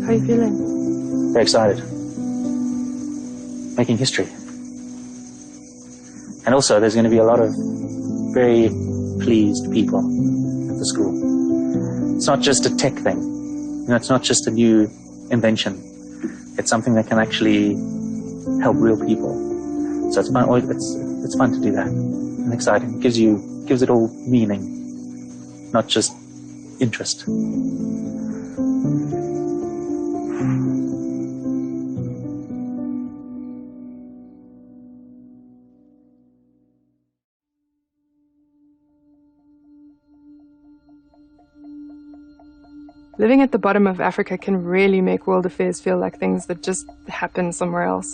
How are you feeling? Very excited. Making history. And also, there's going to be a lot of very pleased people at the school. It's not just a tech thing. You know, it's not just a new invention. It's something that can actually help real people. So it's fun. It's fun to do that and exciting. It gives it all meaning, not just interest. Living at the bottom of Africa can really make world affairs feel like things that just happen somewhere else.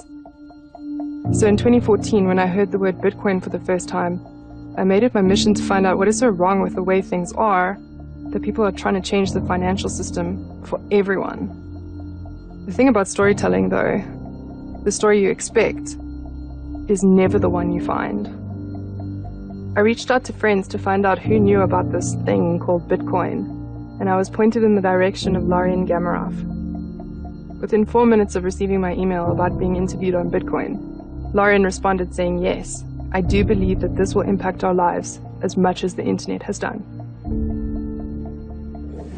So in 2014, when I heard the word Bitcoin for the first time, I made it my mission to find out what is so wrong with the way things are that people are trying to change the financial system for everyone. The thing about storytelling, though, the story you expect is never the one you find. I reached out to friends to find out who knew about this thing called Bitcoin, and I was pointed in the direction of Lauren Gamarov. Within 4 minutes of receiving my email about being interviewed on Bitcoin, Lauren responded saying, yes, I do believe that this will impact our lives as much as the internet has done.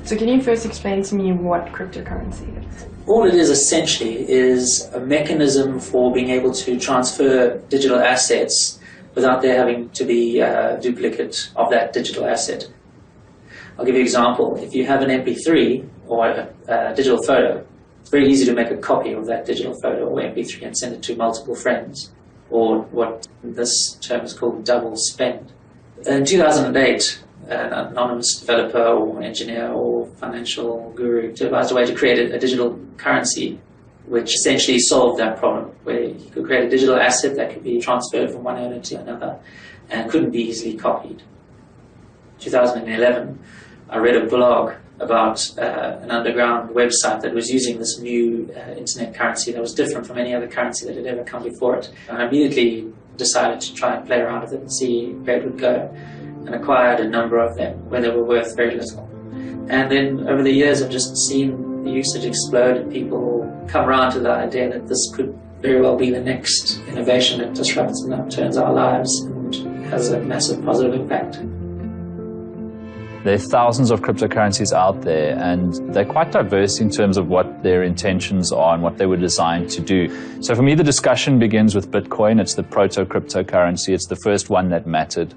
So can you first explain to me what cryptocurrency is? All it is essentially is a mechanism for being able to transfer digital assets without there having to be a duplicate of that digital asset. I'll give you an example. If you have an MP3 or a digital photo, it's very easy to make a copy of that digital photo or MP3 and send it to multiple friends, or what this term is called double spend. In 2008, an anonymous developer or engineer or financial guru devised a way to create a digital currency which essentially solved that problem, where you could create a digital asset that could be transferred from one owner to another and couldn't be easily copied. 2011, I read a blog about an underground website that was using this new internet currency that was different from any other currency that had ever come before it. And I immediately decided to try and play around with it and see where it would go, and acquired a number of them where they were worth very little. And then over the years I've just seen the usage explode, and people come around to the idea that this could very well be the next innovation that disrupts and upturns our lives and has a massive positive impact. There are thousands of cryptocurrencies out there, and they're quite diverse in terms of what their intentions are and what they were designed to do. So for me, the discussion begins with Bitcoin. It's the proto-cryptocurrency. It's the first one that mattered.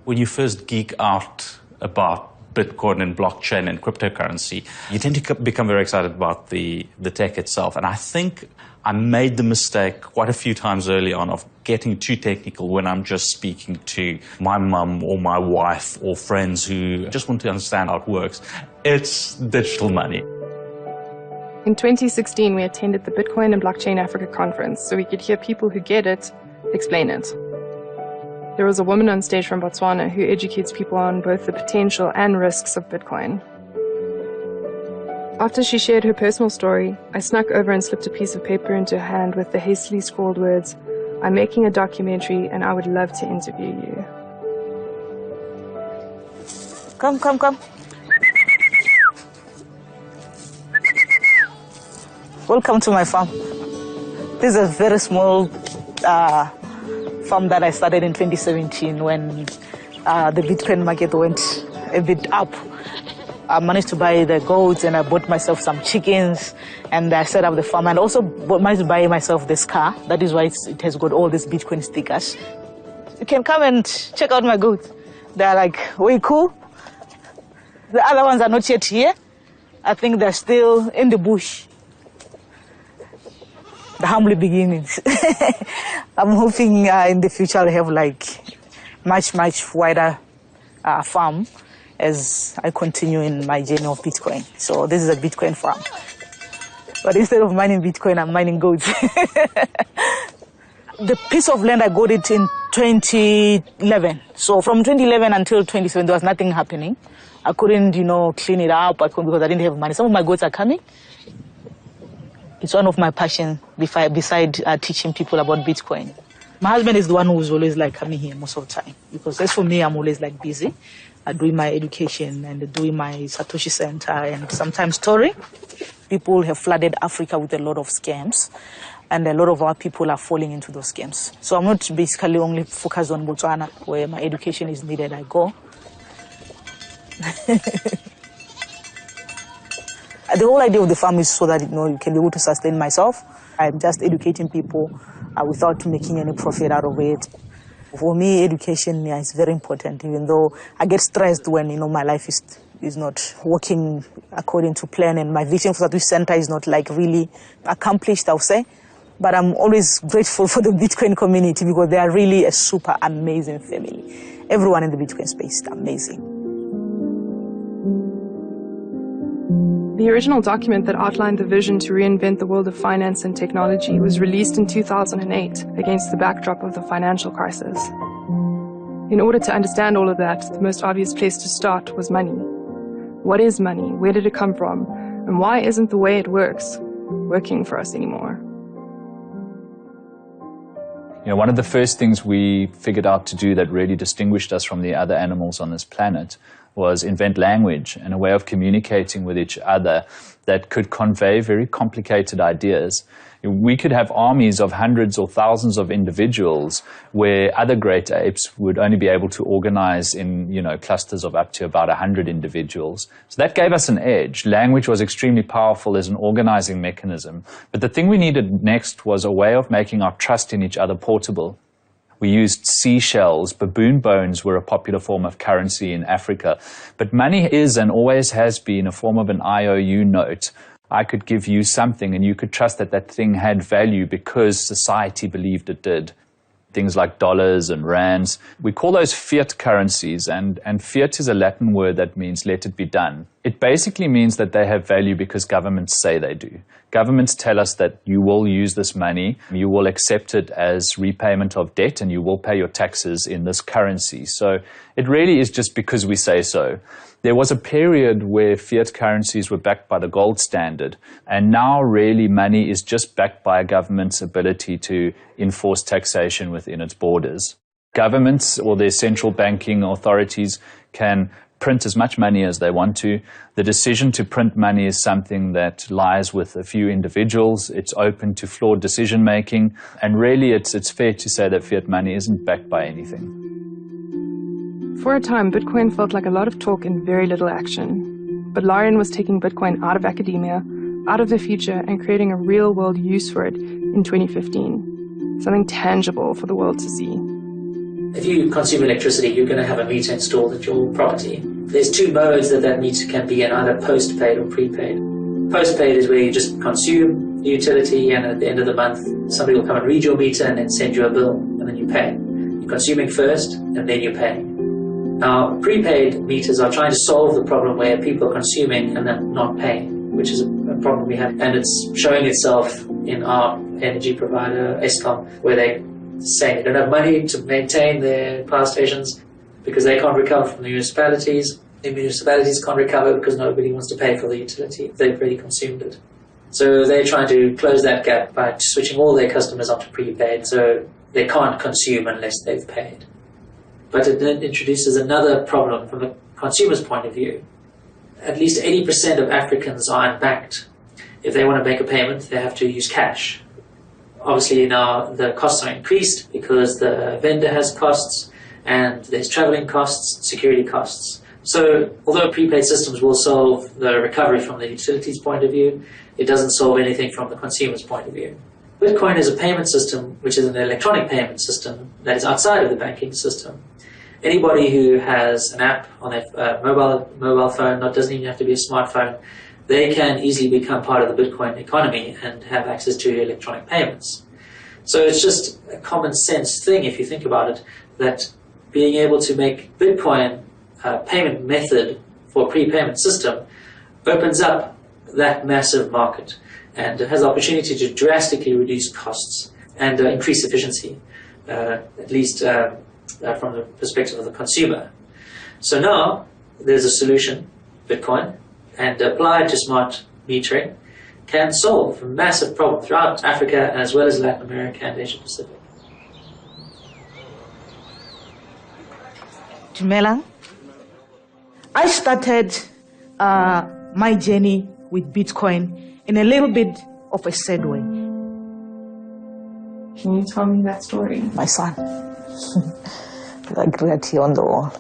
When you first geek out about Bitcoin and blockchain and cryptocurrency, you tend to become very excited about the tech itself. And I think I made the mistake quite a few times early on of getting too technical when I'm just speaking to my mum or my wife or friends who just want to understand how it works. It's digital money. In 2016, we attended the Bitcoin and Blockchain Africa conference so we could hear people who get it explain it. There was a woman on stage from Botswana who educates people on both the potential and risks of Bitcoin. After she shared her personal story, I snuck over and slipped a piece of paper into her hand with the hastily scrawled words, "I'm making a documentary and I would love to interview you." Come, come, come. Welcome to my farm. This is a very small farm that I started in 2017 when the Bitcoin market went a bit up. I managed to buy the goats and I bought myself some chickens and I set up the farm, and also managed to buy myself this car. That is why it has got all these Bitcoin stickers. You can come and check out my goats. They're like way cool. The other ones are not yet here. I think they're still in the bush. The humble beginnings. I'm hoping in the future I'll have like much wider farm as I continue in my journey of Bitcoin. So this is a Bitcoin farm. But instead of mining Bitcoin, I'm mining goats. The piece of land, I got it in 2011. So from 2011 until 2017, there was nothing happening. I couldn't, clean it up because I didn't have money. Some of my goats are coming. It's one of my passions beside teaching people about Bitcoin. My husband is the one who's always like coming here most of the time, because as for me, I'm always like busy doing my education and doing my Satoshi Center and sometimes touring. People have flooded Africa with a lot of scams, and a lot of our people are falling into those scams. So I'm not basically only focused on Botswana, where my education is needed, I go. The whole idea of the farm is so that you can be able to sustain myself. I'm just educating people without making any profit out of it. For me, education is very important, even though I get stressed when my life is not working according to plan, and my vision for Satoshi Center is not like really accomplished, I'll say. But I'm always grateful for the Bitcoin community, because they are really a super amazing family. Everyone in the Bitcoin space is amazing. The original document that outlined the vision to reinvent the world of finance and technology was released in 2008 against the backdrop of the financial crisis. In order to understand all of that, the most obvious place to start was money. What is money? Where did it come from? And why isn't the way it works working for us anymore? One of the first things we figured out to do that really distinguished us from the other animals on this planet was invent language and a way of communicating with each other that could convey very complicated ideas. We could have armies of hundreds or thousands of individuals where other great apes would only be able to organize in, clusters of up to about 100 individuals. So that gave us an edge. Language was extremely powerful as an organizing mechanism. But the thing we needed next was a way of making our trust in each other portable. We used seashells. Baboon bones were a popular form of currency in Africa. But money is and always has been a form of an IOU note. I could give you something and you could trust that that thing had value because society believed it did. Things like dollars and rands. We call those fiat currencies, and fiat is a Latin word that means let it be done. It basically means that they have value because governments say they do. Governments tell us that you will use this money, you will accept it as repayment of debt, and you will pay your taxes in this currency. So it really is just because we say so. There was a period where fiat currencies were backed by the gold standard, and now really money is just backed by a government's ability to enforce taxation within its borders. Governments or their central banking authorities can print as much money as they want to. The decision to print money is something that lies with a few individuals. It's open to flawed decision making, and really it's fair to say that fiat money isn't backed by anything. For a time, Bitcoin felt like a lot of talk and very little action. But Larian was taking Bitcoin out of academia, out of the future, and creating a real-world use for it in 2015. Something tangible for the world to see. If you consume electricity, you're going to have a meter installed at your property. There's two modes that meter can be in, either postpaid or prepaid. Postpaid is where you just consume the utility, and at the end of the month, somebody will come and read your meter and then send you a bill, and then you pay. You're consuming first, and then you're paying. Now, prepaid meters are trying to solve the problem where people are consuming and then not paying, which is a problem we have. And it's showing itself in our energy provider, ESPAñOL, where they say they don't have money to maintain their power stations because they can't recover from the municipalities. The municipalities can't recover because nobody wants to pay for the utility. They've already consumed it. So they're trying to close that gap by switching all their customers onto prepaid, so they can't consume unless they've paid. But it then introduces another problem from the consumer's point of view. At least 80% of Africans are unbanked. If they want to make a payment, they have to use cash. Obviously now the costs are increased because the vendor has costs, and there's traveling costs, security costs. So although prepaid systems will solve the recovery from the utilities point of view, it doesn't solve anything from the consumer's point of view. Bitcoin is a payment system, which is an electronic payment system that is outside of the banking system. Anybody who has an app on their mobile phone, doesn't even have to be a smartphone, they can easily become part of the Bitcoin economy and have access to electronic payments. So it's just a common sense thing, if you think about it, that being able to make Bitcoin a payment method for a prepayment system opens up that massive market and has the opportunity to drastically reduce costs and increase efficiency, at least from the perspective of the consumer. So now there's a solution, Bitcoin, and applied to smart metering can solve a massive problem throughout Africa as well as Latin America and Asia Pacific. Dumelang. I started my journey with Bitcoin in a little bit of a sad way. Can you tell me that story? My son. Like right here on the wall.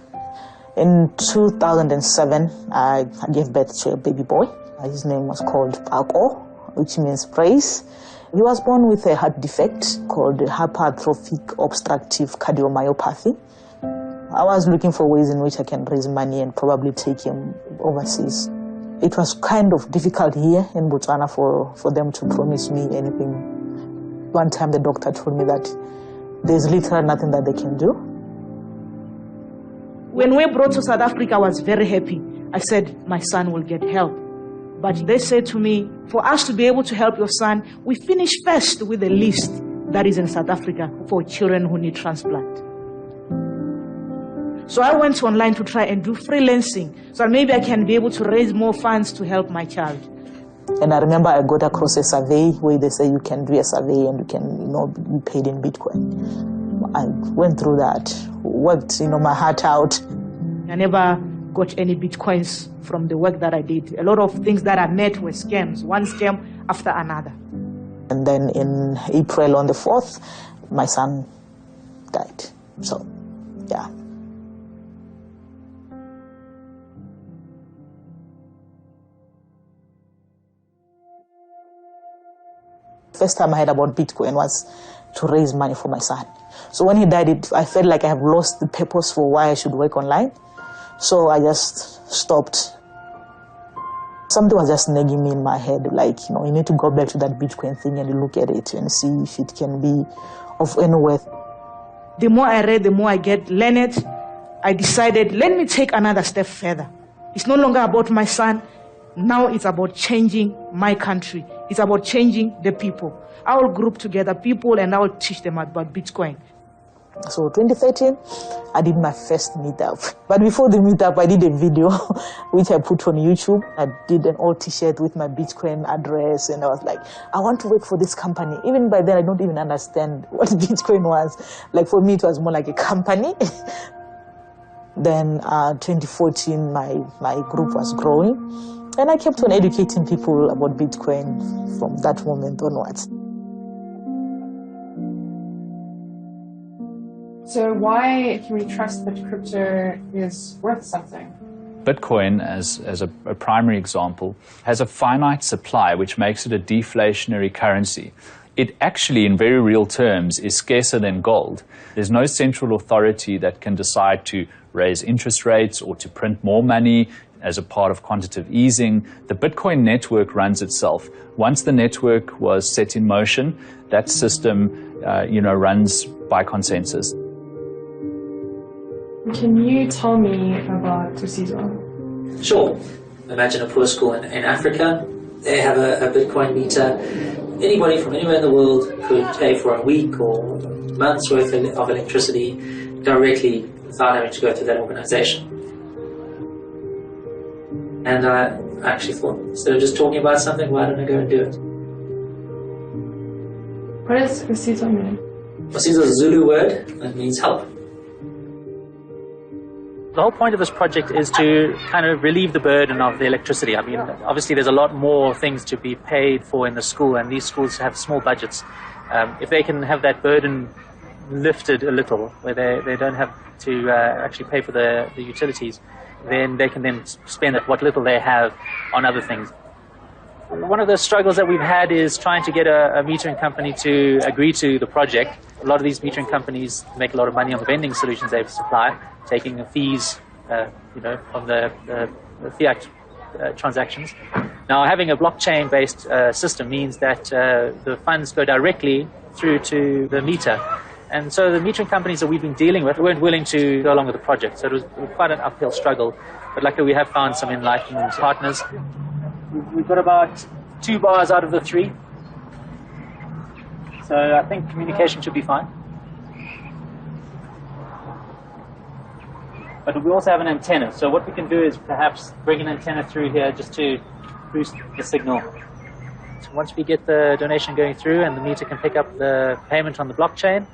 In 2007, I gave birth to a baby boy. His name was called Banco, which means praise. He was born with a heart defect called hypertrophic obstructive cardiomyopathy. I was looking for ways in which I can raise money and probably take him overseas. It was kind of difficult here in Botswana for them to promise me anything. One time the doctor told me that there's literally nothing that they can do. When we brought to South Africa, I was very happy. I said, my son will get help. But they said to me, for us to be able to help your son, we finish first with a list that is in South Africa for children who need transplant. So I went online to try and do freelancing, so maybe I can be able to raise more funds to help my child. And I remember I got across a survey where they say you can do a survey and you can, be paid in Bitcoin. I went through that, worked, my heart out. I never got any Bitcoins from the work that I did. A lot of things that I met were scams, one scam after another. And then in April on the 4th, my son died. So, yeah. First time I heard about Bitcoin was to raise money for my son. So when he died, I felt like I have lost the purpose for why I should work online. So I just stopped. Something was just nagging me in my head, like, you need to go back to that Bitcoin thing and look at it and see if it can be of any worth. The more I read, the more I get learned. I decided, let me take another step further. It's no longer about my son. Now it's about changing my country. It's about changing the people. I will group together people and I will teach them about Bitcoin. So 2013, I did my first meetup. But before the meetup, I did a video which I put on YouTube. I did an old t-shirt with my Bitcoin address and I was like, I want to work for this company. Even by then, I don't even understand what Bitcoin was. Like for me, it was more like a company. Then 2014, my group was growing. And I kept on educating people about Bitcoin from that moment onwards. So why can we trust that crypto is worth something? Bitcoin, as a primary example, has a finite supply, which makes it a deflationary currency. It actually, in very real terms, is scarcer than gold. There's no central authority that can decide to raise interest rates or to print more money as a part of quantitative easing. The Bitcoin network runs itself. Once the network was set in motion, that system, runs by consensus. Can you tell me about Tusizo? Sure. Imagine a poor school in Africa. They have a Bitcoin meter. Anybody from anywhere in the world could pay for a week or month's worth of electricity directly without having to go through that organization. And I actually thought, instead of just talking about something, why don't I go and do it? What does Tusizo mean? Tusizo is a Zulu word that means help. The whole point of this project is to kind of relieve the burden of the electricity. I mean, obviously there's a lot more things to be paid for in the school, and these schools have small budgets. If they can have that burden lifted a little, where they don't have to actually pay for the utilities, then they can then spend what little they have on other things. One of the struggles that we've had is trying to get a metering company to agree to the project. A lot of these metering companies make a lot of money on the vending solutions they supply, taking fees, from the fiat transactions. Now, having a blockchain-based system means that the funds go directly through to the meter. And so the metering companies that we've been dealing with weren't willing to go along with the project. So it was quite an uphill struggle. But luckily we have found some enlightened partners. We've got about 2 bars out of the 3. So I think communication should be fine. But we also have an antenna. So what we can do is perhaps bring an antenna through here just to boost the signal once we get the donation going through and the meter can pick up the payment on the blockchain,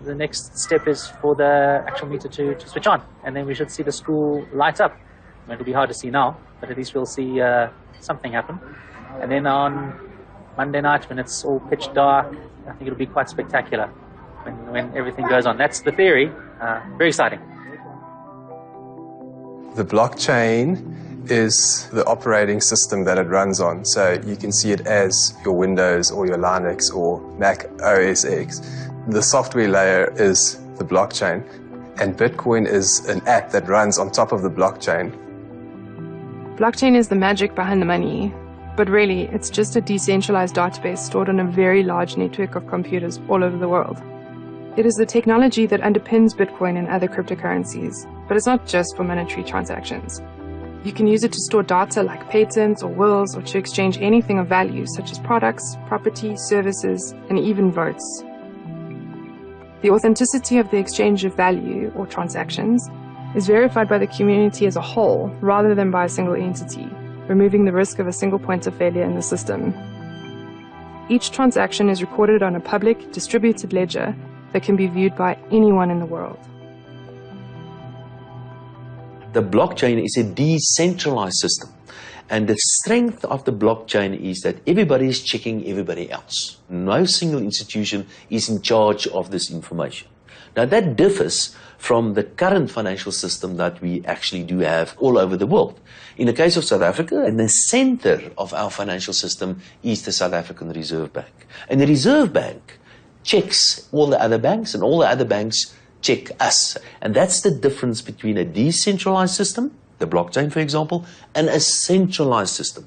the next step is for the actual meter to switch on. And then we should see the school light up. It'll be hard to see now, but at least we'll see something happen. And then on Monday night, when it's all pitch dark, I think it'll be quite spectacular when everything goes on. That's the theory. Very exciting. The blockchain is the operating system that it runs on. So you can see it as your Windows or your Linux or Mac OS X. The software layer is the blockchain, and Bitcoin is an app that runs on top of the blockchain. Blockchain is the magic behind the money, but really it's just a decentralized database stored on a very large network of computers all over the world. It is the technology that underpins Bitcoin and other cryptocurrencies, but it's not just for monetary transactions. You can use it to store data like patents or wills, or to exchange anything of value such as products, property, services, and even votes. The authenticity of the exchange of value or transactions is verified by the community as a whole rather than by a single entity, removing the risk of a single point of failure in the system. Each transaction is recorded on a public, distributed ledger that can be viewed by anyone in the world. The blockchain is a decentralized system, and the strength of the blockchain is that everybody is checking everybody else. No single institution is in charge of this information. Now that differs from the current financial system that we actually do have all over the world. In the case of South Africa, in the center of our financial system is the South African Reserve Bank. And the Reserve Bank checks all the other banks, and all the other banks check us. And that's the difference between a decentralized system, the blockchain for example, and a centralized system.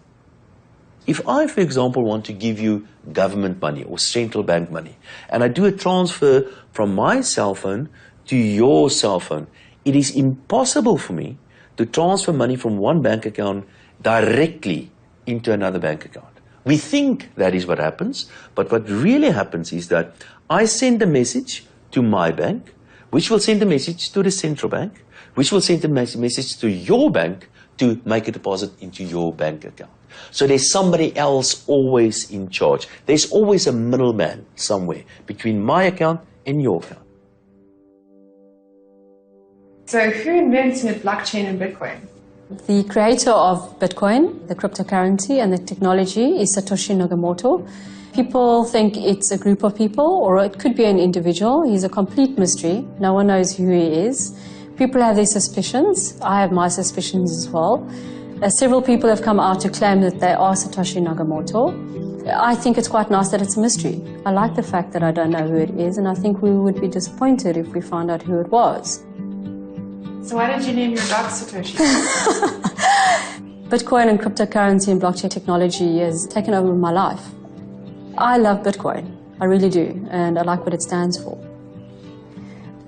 If I, for example, want to give you government money or central bank money, and I do a transfer from my cell phone to your cell phone, it is impossible for me to transfer money from one bank account directly into another bank account. We think that is what happens, but what really happens is that I send a message to my bank, which will send a message to the central bank, which will send a message to your bank to make a deposit into your bank account. So there's somebody else always in charge. There's always a middleman somewhere between my account and your account. So who invented blockchain and Bitcoin? The creator of Bitcoin, the cryptocurrency and the technology, is Satoshi Nakamoto. People think it's a group of people, or it could be an individual. He's a complete mystery. No one knows who he is. People have their suspicions. I have my suspicions as well. Several people have come out to claim that they are Satoshi Nakamoto. I think it's quite nice that it's a mystery. I like the fact that I don't know who it is, and I think we would be disappointed if we found out who it was. So why did you name your dog Satoshi? Bitcoin and cryptocurrency and blockchain technology has taken over my life. I love Bitcoin, I really do, and I like what it stands for.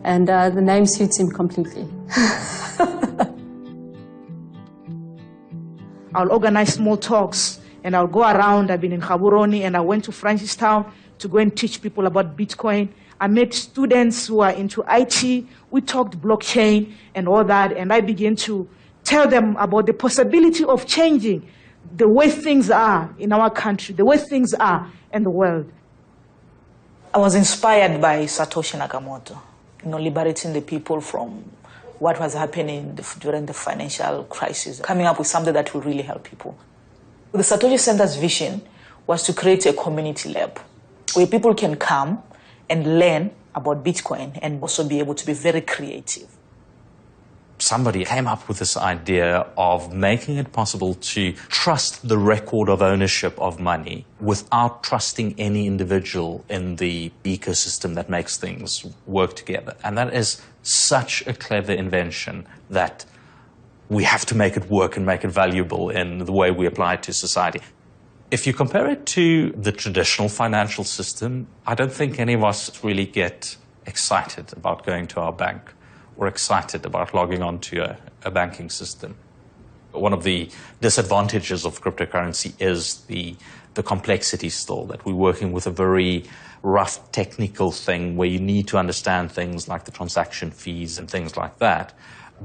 And the name suits him completely. I'll organize small talks and I'll go around. I've been in Gaborone and I went to Francistown to go and teach people about Bitcoin. I met students who are into IT. We talked blockchain and all that, and I began to tell them about the possibility of changing the way things are in our country, the way things are in the world. I was inspired by Satoshi Nakamoto, liberating the people from what was happening during the financial crisis, coming up with something that will really help people. The Satoshi Center's vision was to create a community lab where people can come and learn about Bitcoin and also be able to be very creative. Somebody came up with this idea of making it possible to trust the record of ownership of money without trusting any individual in the ecosystem that makes things work together. And that is such a clever invention that we have to make it work and make it valuable in the way we apply it to society. If you compare it to the traditional financial system, I don't think any of us really get excited about going to our bank or excited about logging on to a banking system. One of the disadvantages of cryptocurrency is the complexity still, that we're working with a very rough technical thing where you need to understand things like the transaction fees and things like that.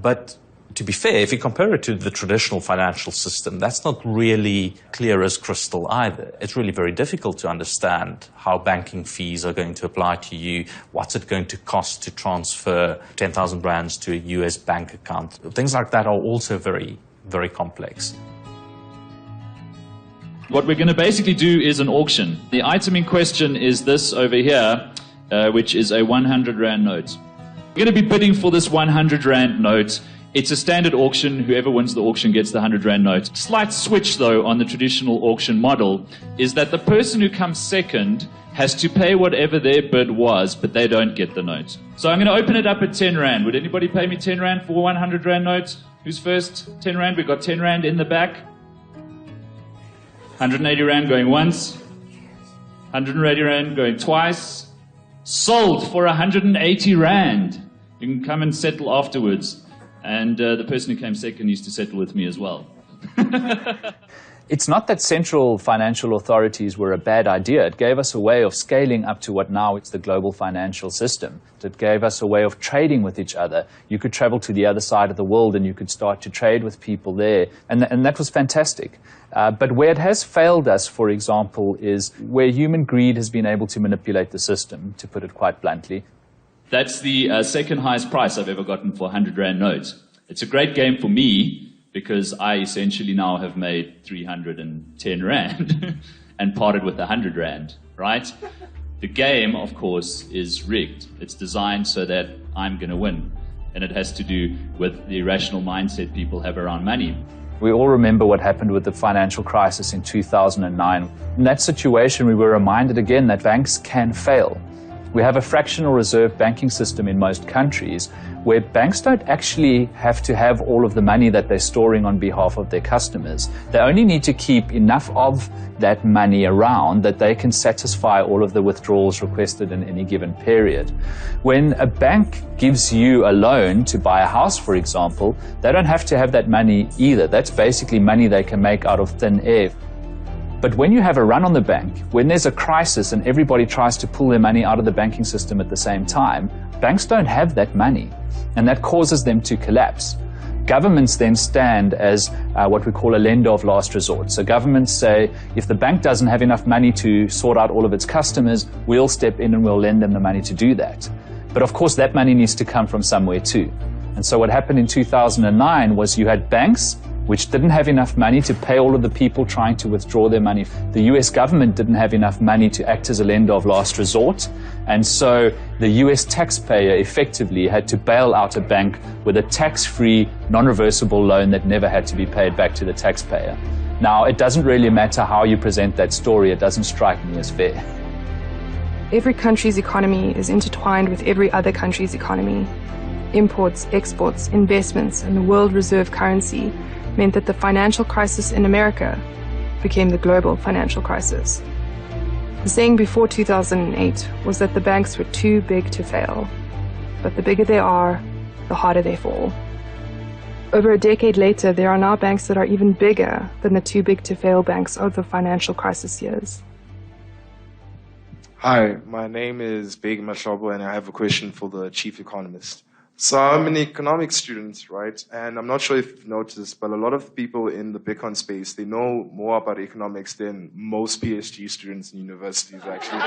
But To be fair, if you compare it to the traditional financial system, that's not really clear as crystal either. It's really very difficult to understand how banking fees are going to apply to you, what's it going to cost to transfer 10,000 rands to a US bank account. Things like that are also very, very complex. What we're going to basically do is an auction. The item in question is this over here, which is a 100 Rand note. We're going to be bidding for this 100 Rand note. It's a standard auction. Whoever wins the auction gets the 100 Rand note. Slight switch, though, on the traditional auction model is that the person who comes second has to pay whatever their bid was, but they don't get the note. So I'm going to open it up at 10 Rand. Would anybody pay me 10 Rand for 100 Rand note? Who's first? 10 Rand. We've got 10 Rand in the back. 180 Rand going once. 180 Rand going twice. Sold for 180 Rand. You can come and settle afterwards. And the person who came second used to settle with me as well. It's not that central financial authorities were a bad idea. It gave us a way of scaling up to what now is the global financial system. It gave us a way of trading with each other. You could travel to the other side of the world and you could start to trade with people there. And that was fantastic. But where it has failed us, for example, is where human greed has been able to manipulate the system, to put it quite bluntly. That's the second highest price I've ever gotten for a 100 Rand note. It's a great game for me because I essentially now have made 310 Rand and parted with 100 Rand, right? The game, of course, is rigged. It's designed so that I'm going to win. And it has to do with the irrational mindset people have around money. We all remember what happened with the financial crisis in 2009. In that situation, we were reminded again that banks can fail. We have a fractional reserve banking system in most countries where banks don't actually have to have all of the money that they're storing on behalf of their customers. They only need to keep enough of that money around that they can satisfy all of the withdrawals requested in any given period. When a bank gives you a loan to buy a house, for example, they don't have to have that money either. That's basically money they can make out of thin air. But when you have a run on the bank, when there's a crisis and everybody tries to pull their money out of the banking system at the same time, banks don't have that money, and that causes them to collapse. Governments then stand as what we call a lender of last resort. So governments say, if the bank doesn't have enough money to sort out all of its customers, we'll step in and we'll lend them the money to do that. But of course, that money needs to come from somewhere too. And so what happened in 2009 was you had banks which didn't have enough money to pay all of the people trying to withdraw their money. The US government didn't have enough money to act as a lender of last resort, and so the US taxpayer effectively had to bail out a bank with a tax-free, non-reversible loan that never had to be paid back to the taxpayer. Now, it doesn't really matter how you present that story, it doesn't strike me as fair. Every country's economy is intertwined with every other country's economy. Imports, exports, investments, and the world reserve currency meant that the financial crisis in America became the global financial crisis. The saying before 2008 was that the banks were too big to fail, but the bigger they are, the harder they fall. Over a decade later, there are now banks that are even bigger than the too big to fail banks of the financial crisis years. Hi, my name is Beg Mashobo, and I have a question for the chief economist. So I'm an economics student, right? And I'm not sure if you've noticed, but a lot of people in the Bitcoin space, they know more about economics than most PhD students in universities, actually.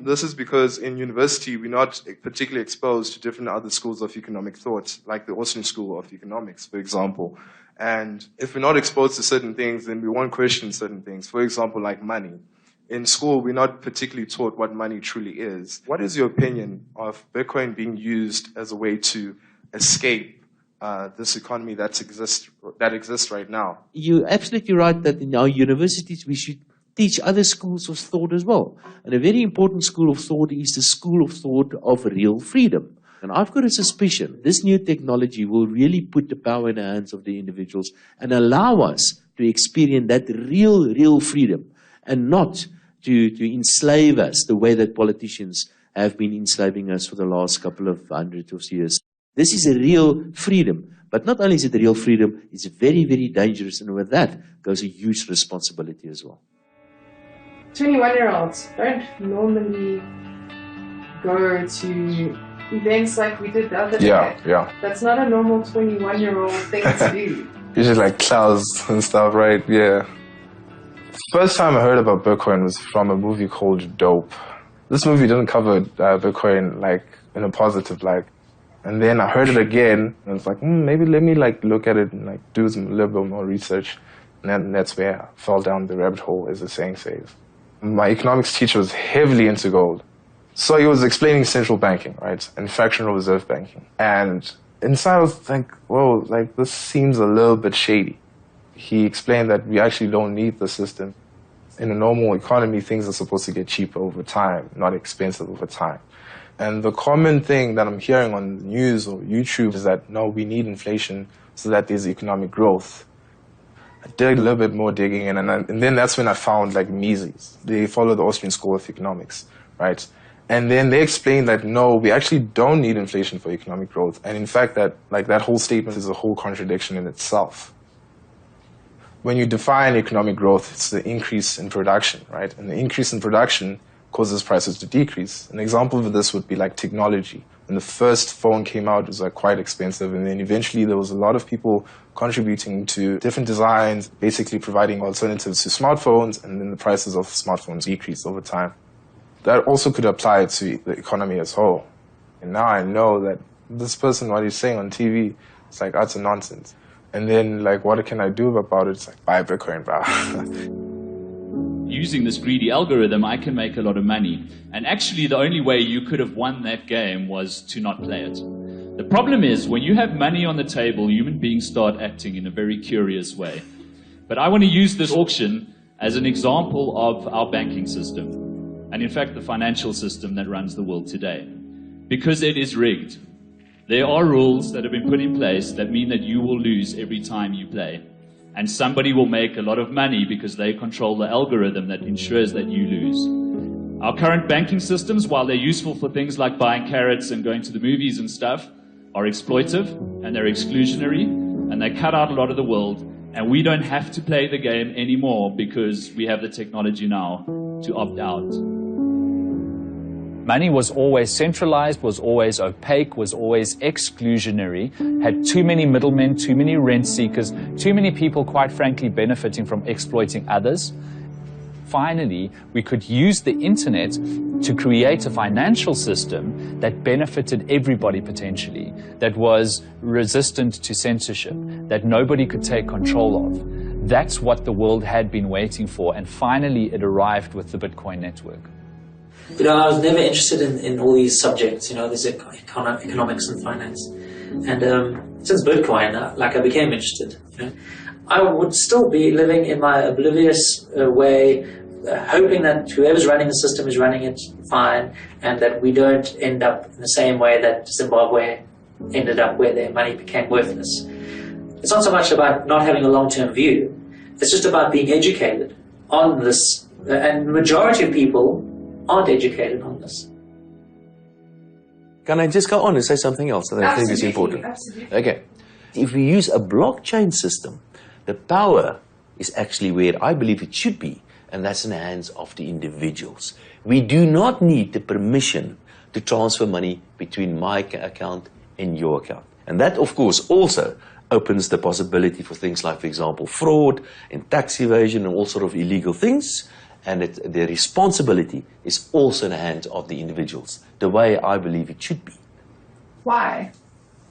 This is because in university, we're not particularly exposed to different other schools of economic thought, like the Austrian School of Economics, for example. And if we're not exposed to certain things, then we won't question certain things. For example, like money. In school, we're not particularly taught what money truly is. What is your opinion of Bitcoin being used as a way to escape this economy that exists right now? You're absolutely right that in our universities we should teach other schools of thought as well. And a very important school of thought is the school of thought of real freedom. And I've got a suspicion this new technology will really put the power in the hands of the individuals and allow us to experience that real freedom, and not to enslave us the way that politicians have been enslaving us for the last couple of hundreds of years. This is a real freedom. But not only is it a real freedom, it's very, very dangerous. And with that goes a huge responsibility as well. 21-year-olds don't normally go to events like we did the other day. Yeah. That's not a normal 21-year-old thing to do. Usually like clouds and stuff, right? Yeah. First time I heard about Bitcoin was from a movie called Dope. This movie didn't cover Bitcoin like in a positive light. And then I heard it again, and I was like, maybe let me like look at it and like do a little bit more research. And that's where I fell down the rabbit hole, as the saying says. My economics teacher was heavily into gold. So he was explaining central banking, right, and fractional reserve banking. And inside I was like, whoa, like this seems a little bit shady. He explained that we actually don't need the system. In a normal economy, things are supposed to get cheaper over time, not expensive over time. And the common thing that I'm hearing on the news or YouTube is that, no, we need inflation so that there's economic growth. I did a little bit more digging in, and then that's when I found like Mises. They follow the Austrian School of Economics, right? And then they explained that, no, we actually don't need inflation for economic growth. And in fact, that whole statement is a whole contradiction in itself. When you define economic growth, it's the increase in production, right? And the increase in production causes prices to decrease. An example of this would be like technology. When the first phone came out, it was like quite expensive, and then eventually there was a lot of people contributing to different designs, basically providing alternatives to smartphones, and then the prices of smartphones decreased over time. That also could apply to the economy as a whole. And now I know that this person, what he's saying on TV, it's like utter nonsense. And then like, what can I do about it? It's like, buy Bitcoin, bro. Using this greedy algorithm, I can make a lot of money. And actually, the only way you could have won that game was to not play it. The problem is, when you have money on the table, human beings start acting in a very curious way. But I want to use this auction as an example of our banking system, and in fact, the financial system that runs the world today. Because it is rigged. There are rules that have been put in place that mean that you will lose every time you play. And somebody will make a lot of money because they control the algorithm that ensures that you lose. Our current banking systems, while they're useful for things like buying carrots and going to the movies and stuff, are exploitive and they're exclusionary and they cut out a lot of the world, and we don't have to play the game anymore because we have the technology now to opt out. Money was always centralized, was always opaque, was always exclusionary, had too many middlemen, too many rent seekers, too many people, quite frankly, benefiting from exploiting others. Finally, we could use the internet to create a financial system that benefited everybody potentially, that was resistant to censorship, that nobody could take control of. That's what the world had been waiting for, and finally it arrived with the Bitcoin network. You know, I was never interested in all these subjects, you know, this economics and finance. And since Bitcoin, I became interested, you know. I would still be living in my oblivious way, hoping that whoever's running the system is running it fine, and that we don't end up in the same way that Zimbabwe ended up, where their money became worthless. It's not so much about not having a long-term view. It's just about being educated on this. And the majority of people aren't educated on this. Can I just go on and say something else that I think is important? Absolutely. Okay. If we use a blockchain system, the power is actually where I believe it should be, and that's in the hands of the individuals. We do not need the permission to transfer money between my account and your account. And that, of course, also opens the possibility for things like, for example, fraud and tax evasion and all sort of illegal things. And the responsibility is also in the hands of the individuals, the way I believe it should be. Why?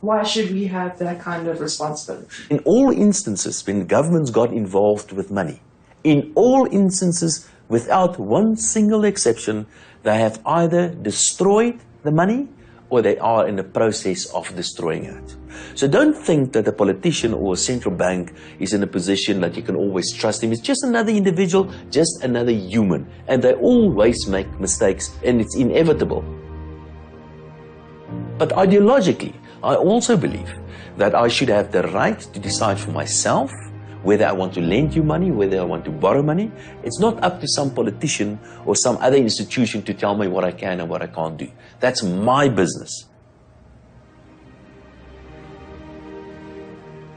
Why should we have that kind of responsibility? In all instances, when governments got involved with money, in all instances, without one single exception, they have either destroyed the money or they are in the process of destroying it. So don't think that a politician or a central bank is in a position that you can always trust him. It's just another individual, just another human. And they always make mistakes, and it's inevitable. But ideologically, I also believe that I should have the right to decide for myself whether I want to lend you money, whether I want to borrow money. It's not up to some politician or some other institution to tell me what I can and what I can't do. That's my business.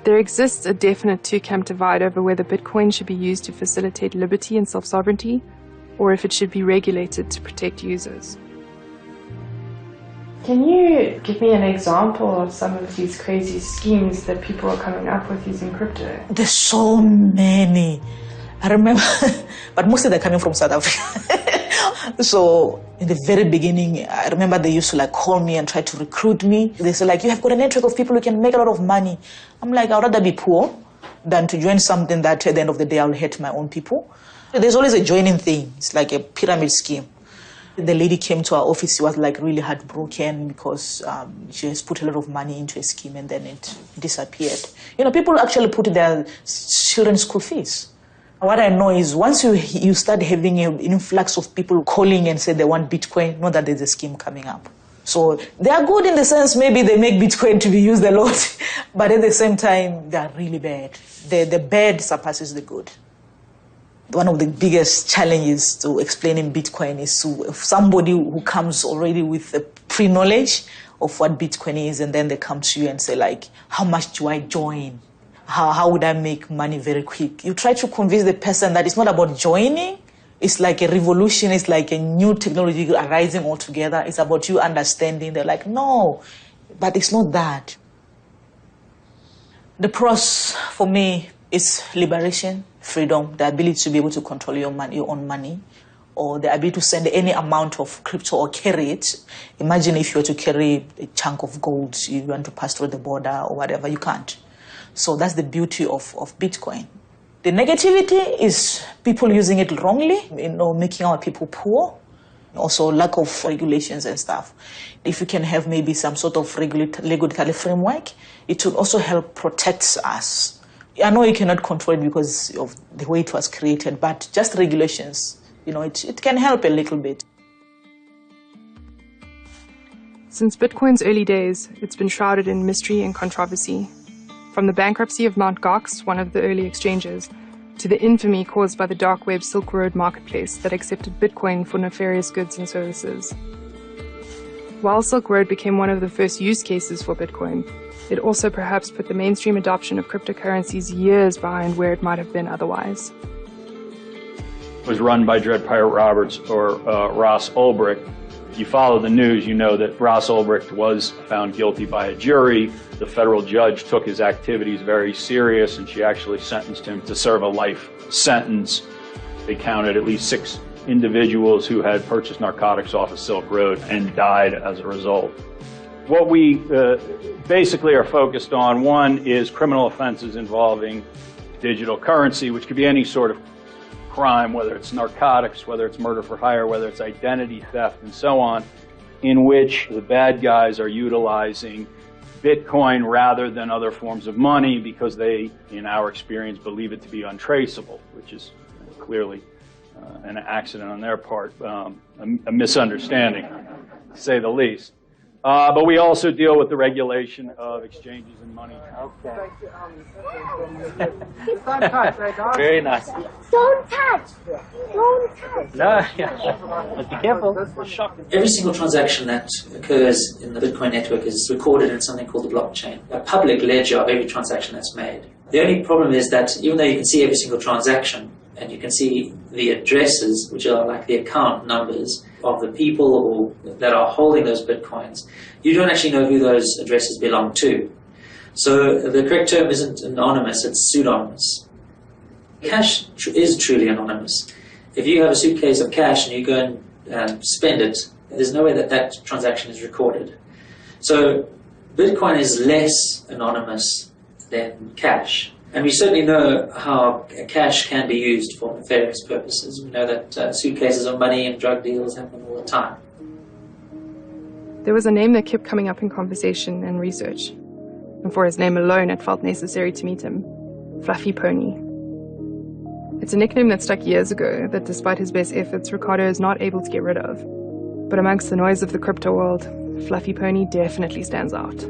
There exists a definite two-camp divide over whether Bitcoin should be used to facilitate liberty and self-sovereignty, or if it should be regulated to protect users. Can you give me an example of some of these crazy schemes that people are coming up with using crypto? There's so many. I remember, but mostly they're coming from South Africa. So in the very beginning, I remember they used to like call me and try to recruit me. They say like, you have got a network of people who can make a lot of money. I'm like, I'd rather be poor than to join something that at the end of the day I'll hurt my own people. There's always a joining thing. It's like a pyramid scheme. The lady came to our office. She was like really heartbroken because she has put a lot of money into a scheme and then it disappeared. You know, people actually put their children's school fees. What I know is once you start having an influx of people calling and say they want Bitcoin, know that there's a scheme coming up. So they are good in the sense maybe they make Bitcoin to be used a lot, but at the same time they are really bad. The bad surpasses the good. One of the biggest challenges to explaining Bitcoin is to somebody who comes already with a pre-knowledge of what Bitcoin is and then they come to you and say like, how much do I join? How would I make money very quick? You try to convince the person that it's not about joining. It's like a revolution. It's like a new technology arising altogether. It's about you understanding. They're like, no, but it's not that. The pros for me is liberation, freedom, the ability to be able to control your own money, or the ability to send any amount of crypto or carry it. Imagine if you were to carry a chunk of gold, you want to pass through the border or whatever, you can't. So that's the beauty of Bitcoin. The negativity is people using it wrongly, making our people poor. Also lack of regulations and stuff. If you can have maybe some sort of regulatory framework, it will also help protect us. I know you cannot control it because of the way it was created, but just regulations, it can help a little bit. Since Bitcoin's early days, it's been shrouded in mystery and controversy. From the bankruptcy of Mt. Gox, one of the early exchanges, to the infamy caused by the dark web Silk Road marketplace that accepted Bitcoin for nefarious goods and services. While Silk Road became one of the first use cases for Bitcoin, it also perhaps put the mainstream adoption of cryptocurrencies years behind where it might have been otherwise. It was run by Dread Pirate Roberts or Ross Ulbricht. If you follow the news, you know that Ross Ulbricht was found guilty by a jury. The federal judge took his activities very serious, and she actually sentenced him to serve a life sentence. They counted at least 6 individuals who had purchased narcotics off of Silk Road and died as a result. What we basically are focused on, one is criminal offenses involving digital currency, which could be any sort of crime, whether it's narcotics, whether it's murder for hire, whether it's identity theft, and so on, in which the bad guys are utilizing Bitcoin rather than other forms of money because they, in our experience, believe it to be untraceable, which is clearly an accident on their part, a misunderstanding, to say the least. But we also deal with the regulation of exchanges and money. Okay. Very nice. Don't touch. Don't touch. No, yeah. Be careful. Every single transaction that occurs in the Bitcoin network is recorded in something called the blockchain, a public ledger of every transaction that's made. The only problem is that even though you can see every single transaction, and you can see the addresses, which are like the account numbers of the people that are holding those Bitcoins, you don't actually know who those addresses belong to. So the correct term isn't anonymous, it's pseudonymous. Cash is truly anonymous. If you have a suitcase of cash and you go and spend it, there's no way that that transaction is recorded. So Bitcoin is less anonymous than cash. And we certainly know how cash can be used for nefarious purposes. We know that suitcases of money and drug deals happen all the time. There was a name that kept coming up in conversation and research. And for his name alone, it felt necessary to meet him. Fluffy Pony. It's a nickname that stuck years ago that despite his best efforts, Ricardo is not able to get rid of. But amongst the noise of the crypto world, Fluffy Pony definitely stands out.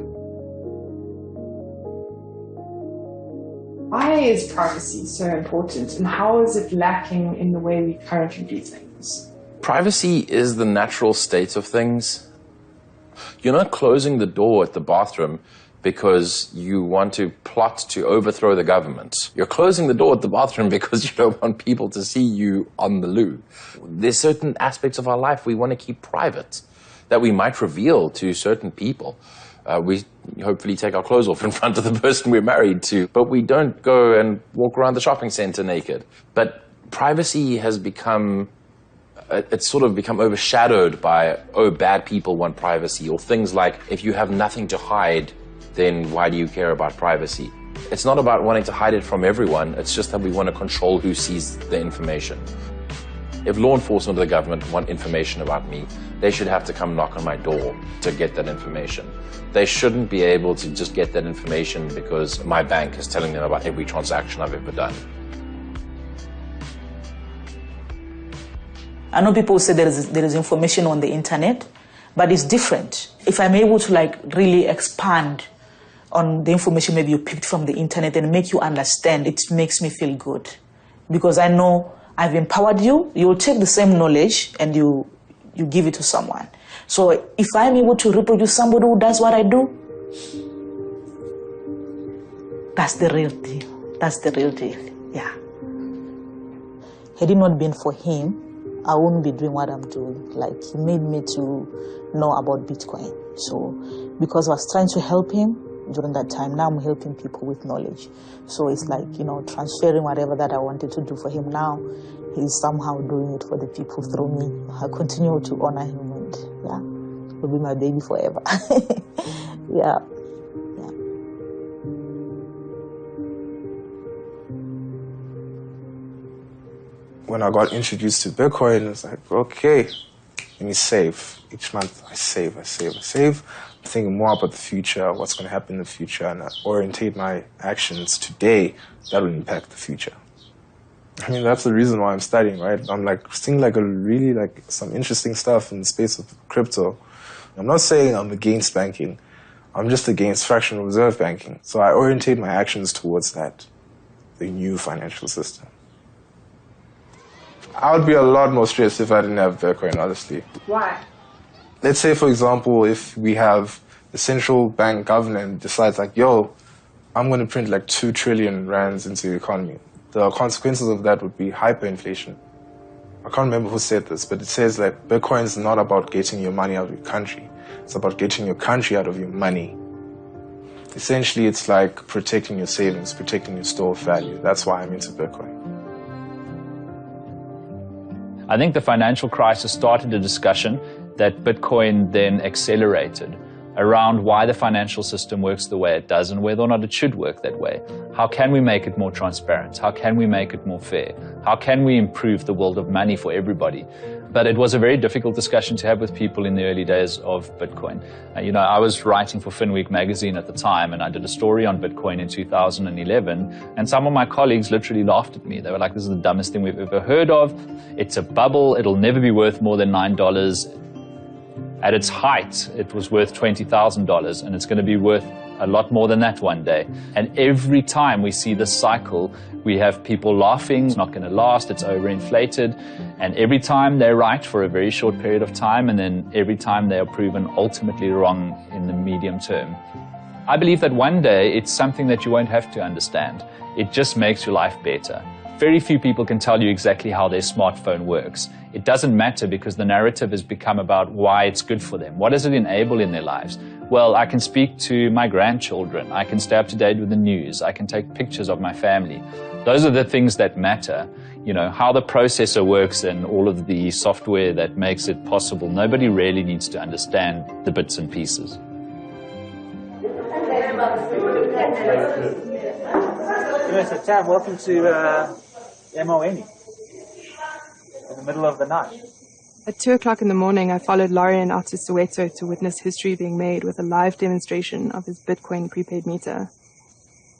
Why is privacy so important, and how is it lacking in the way we currently do things? Privacy is the natural state of things. You're not closing the door at the bathroom because you want to plot to overthrow the government. You're closing the door at the bathroom because you don't want people to see you on the loo. There's certain aspects of our life we want to keep private. that we might reveal to certain people. We hopefully take our clothes off in front of the person we're married to, but we don't go and walk around the shopping center naked. But privacy has become, it's sort of become overshadowed by, oh, bad people want privacy, or things like, if you have nothing to hide, then why do you care about privacy? It's not about wanting to hide it from everyone, it's just that we want to control who sees the information. If law enforcement or the government want information about me, they should have to come knock on my door to get that information. They shouldn't be able to just get that information because my bank is telling them about every transaction I've ever done. I know people say there is information on the internet, but it's different. If I'm able to really expand on the information maybe you picked from the internet and make you understand, it makes me feel good. Because I know I've empowered you, you'll take the same knowledge and you give it to someone. So if I'm able to reproduce somebody who does what I do, that's the real deal. That's the real deal, yeah. Had it not been for him, I wouldn't be doing what I'm doing. He made me to know about Bitcoin. So because I was trying to help him during that time, now I'm helping people with knowledge. So it's transferring whatever that I wanted to do for him now, he's somehow doing it for the people through me. I continue to honor him, and yeah, he'll be my baby forever. Yeah. When I got introduced to Bitcoin, it was like, okay, let me save. Each month I save. I'm thinking more about the future, what's going to happen in the future, and I orientate my actions today that will impact the future. I mean, that's the reason why I'm studying, right? I'm seeing really some interesting stuff in the space of crypto. I'm not saying I'm against banking. I'm just against fractional reserve banking. So I orientate my actions towards that, the new financial system. I would be a lot more stressed if I didn't have Bitcoin, honestly. Why? Let's say, for example, if we have the central bank government decides yo, I'm going to print 2 trillion rands into the economy. The consequences of that would be hyperinflation. I can't remember who said this, but it says that Bitcoin is not about getting your money out of your country. It's about getting your country out of your money. Essentially, it's like protecting your savings, protecting your store of value. That's why I'm into Bitcoin. I think the financial crisis started a discussion that Bitcoin then accelerated around why the financial system works the way it does and whether or not it should work that way. How can we make it more transparent? How can we make it more fair? How can we improve the world of money for everybody? But it was a very difficult discussion to have with people in the early days of Bitcoin. I was writing for FinWeek magazine at the time, and I did a story on Bitcoin in 2011, and some of my colleagues literally laughed at me. They were like, this is the dumbest thing we've ever heard of. It's a bubble. It'll never be worth more than $9. At its height, it was worth $20,000, and it's going to be worth a lot more than that one day. And every time we see this cycle, we have people laughing, it's not going to last, it's overinflated. And every time they're right for a very short period of time, and then every time they are proven ultimately wrong in the medium term. I believe that one day it's something that you won't have to understand. It just makes your life better. Very few people can tell you exactly how their smartphone works. It doesn't matter because the narrative has become about why it's good for them. What does it enable in their lives? Well, I can speak to my grandchildren. I can stay up to date with the news. I can take pictures of my family. Those are the things that matter. How the processor works and all of the software that makes it possible. Nobody really needs to understand the bits and pieces. Mr. Tam, welcome to MON. In the middle of the night. At 2 o'clock in the morning, I followed Lorian out to Soweto to witness history being made with a live demonstration of his Bitcoin prepaid meter.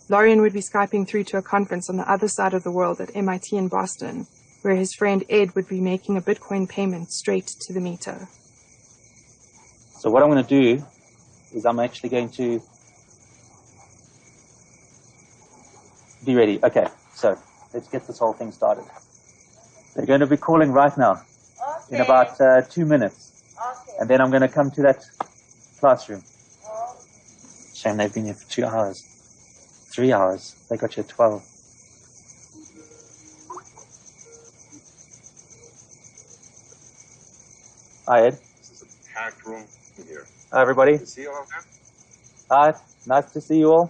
Lorian would be Skyping through to a conference on the other side of the world at MIT in Boston, where his friend Ed would be making a Bitcoin payment straight to the meter. So what I'm going to do is I'm actually going to be ready. Okay, so let's get this whole thing started. They're going to be calling right now in about 2 minutes. And then I'm going to come to that classroom. Shame they've been here for 2 hours. 3 hours. They got you at 12. Hi, Ed. packed room here. Hi, everybody. To see you all there. Hi, nice to see you all.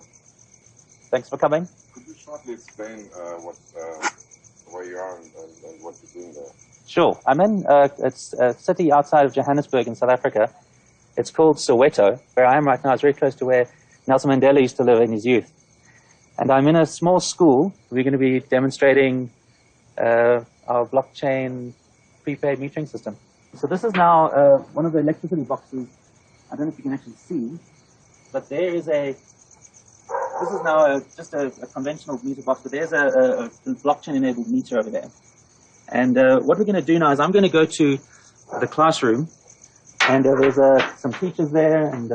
Thanks for coming. Could you shortly explain where you are and what you're doing there? Sure. I'm in it's a city outside of Johannesburg in South Africa. It's called Soweto. Where I am right now is very close to where Nelson Mandela used to live in his youth. And I'm in a small school. We're going to be demonstrating our blockchain prepaid metering system. So this is now one of the electricity boxes. I don't know if you can actually see, but there is this is now just a conventional meter box, but there's a blockchain-enabled meter over there. And what we're going to do now is I'm going to go to the classroom, and there's some teachers there, and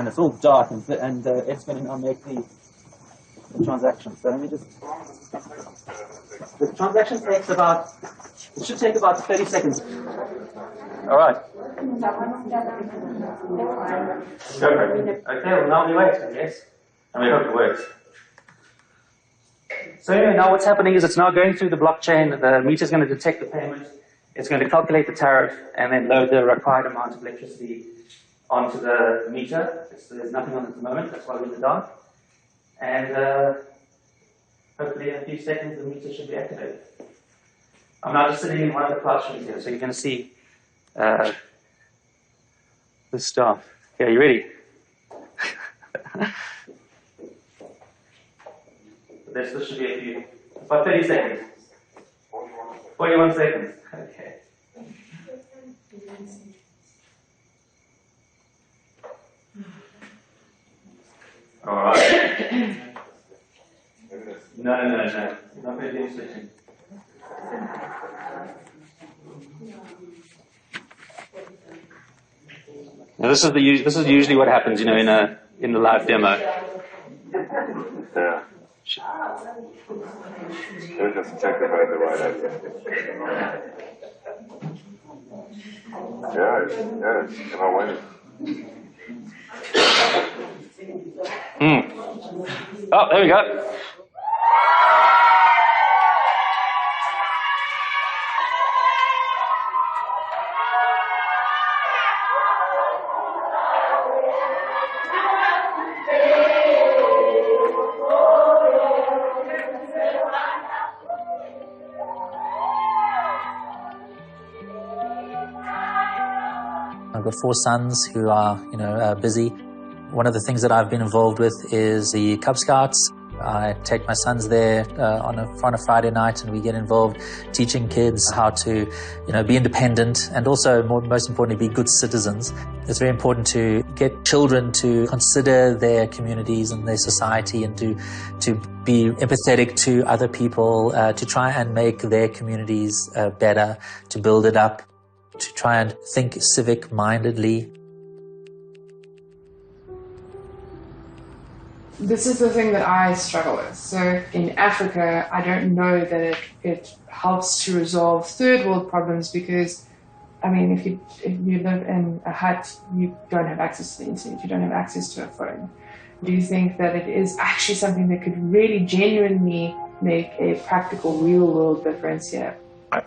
it's all dark, and Ed's going to now make the transaction. So let me just... The transaction takes it should take about 30 seconds. All right. Okay, well now we wait, I guess. And we hope it works. So anyway, now what's happening is it's now going through the blockchain. The meter is going to detect the payment. It's going to calculate the tariff and then load the required amount of electricity onto the meter. There's nothing on it at the moment. That's why we're in the dark. And hopefully in a few seconds the meter should be activated. I'm now just sitting in one of the classrooms here, so you're going to see the staff. Yeah, you ready? This should be about 30 seconds. 41 seconds. Okay. All right. No. Not going to do switching. Now this is usually what happens, in the live demo. Yeah. We'll just check if I have the right answer. Yeah, if I win. Oh, there we go. I've got 4 sons who are, busy. One of the things that I've been involved with is the Cub Scouts. I take my sons there on a Friday night, and we get involved teaching kids how to, be independent and also, most importantly, be good citizens. It's very important to get children to consider their communities and their society and to be empathetic to other people, to try and make their communities better, to build it up, to try and think civic-mindedly. This is the thing that I struggle with. So in Africa, I don't know that it helps to resolve third world problems because, if you live in a hut, you don't have access to the internet, you don't have access to a phone. Do you think that it is actually something that could really genuinely make a practical, real world difference here?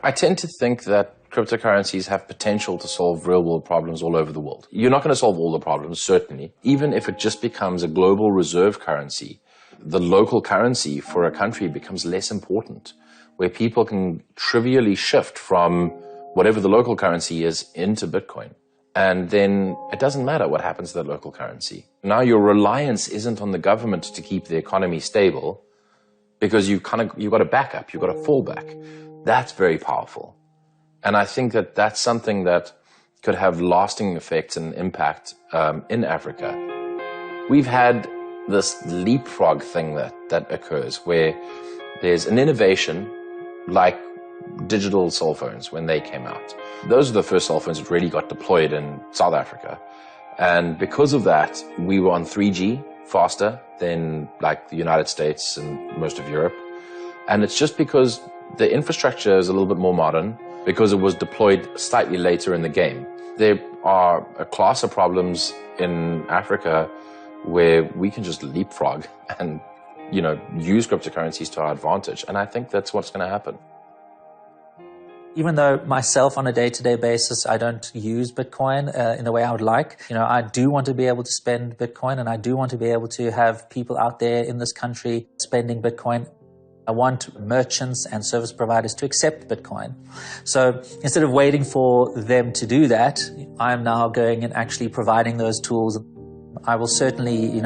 I tend to think that cryptocurrencies have potential to solve real-world problems all over the world. You're not going to solve all the problems, certainly. Even if it just becomes a global reserve currency, the local currency for a country becomes less important, where people can trivially shift from whatever the local currency is into Bitcoin. And then it doesn't matter what happens to that local currency. Now your reliance isn't on the government to keep the economy stable, because you've got a backup, you've got a fallback. That's very powerful. And I think that that's something that could have lasting effects and impact in Africa. We've had this leapfrog thing that occurs where there's an innovation like digital cell phones when they came out. Those are the first cell phones that really got deployed in South Africa. And because of that, we were on 3G faster than like the United States and most of Europe. And it's just because the infrastructure is a little bit more modern, because it was deployed slightly later in the game. There are a class of problems in Africa where we can just leapfrog and, use cryptocurrencies to our advantage. And I think that's what's going to happen. Even though myself on a day-to-day basis, I don't use Bitcoin in the way I would like, I do want to be able to spend Bitcoin, and I do want to be able to have people out there in this country spending Bitcoin. I want merchants and service providers to accept Bitcoin. So instead of waiting for them to do that, I'm now going and actually providing those tools. I will certainly,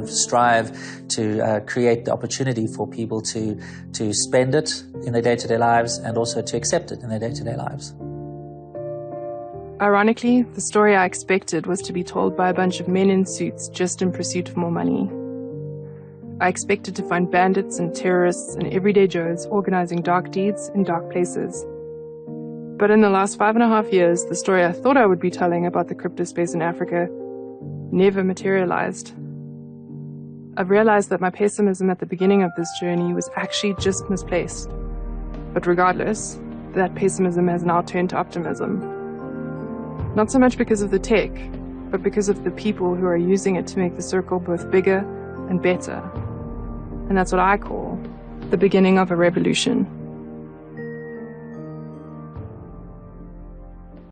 strive to create the opportunity for people to spend it in their day-to-day lives and also to accept it in their day-to-day lives. Ironically, the story I expected was to be told by a bunch of men in suits just in pursuit of more money. I expected to find bandits and terrorists and everyday Joes organizing dark deeds in dark places. But in the last 5.5 years, the story I thought I would be telling about the crypto space in Africa never materialized. I've realized that my pessimism at the beginning of this journey was actually just misplaced. But regardless, that pessimism has now turned to optimism. Not so much because of the tech, but because of the people who are using it to make the circle both bigger and better. And that's what I call the beginning of a revolution.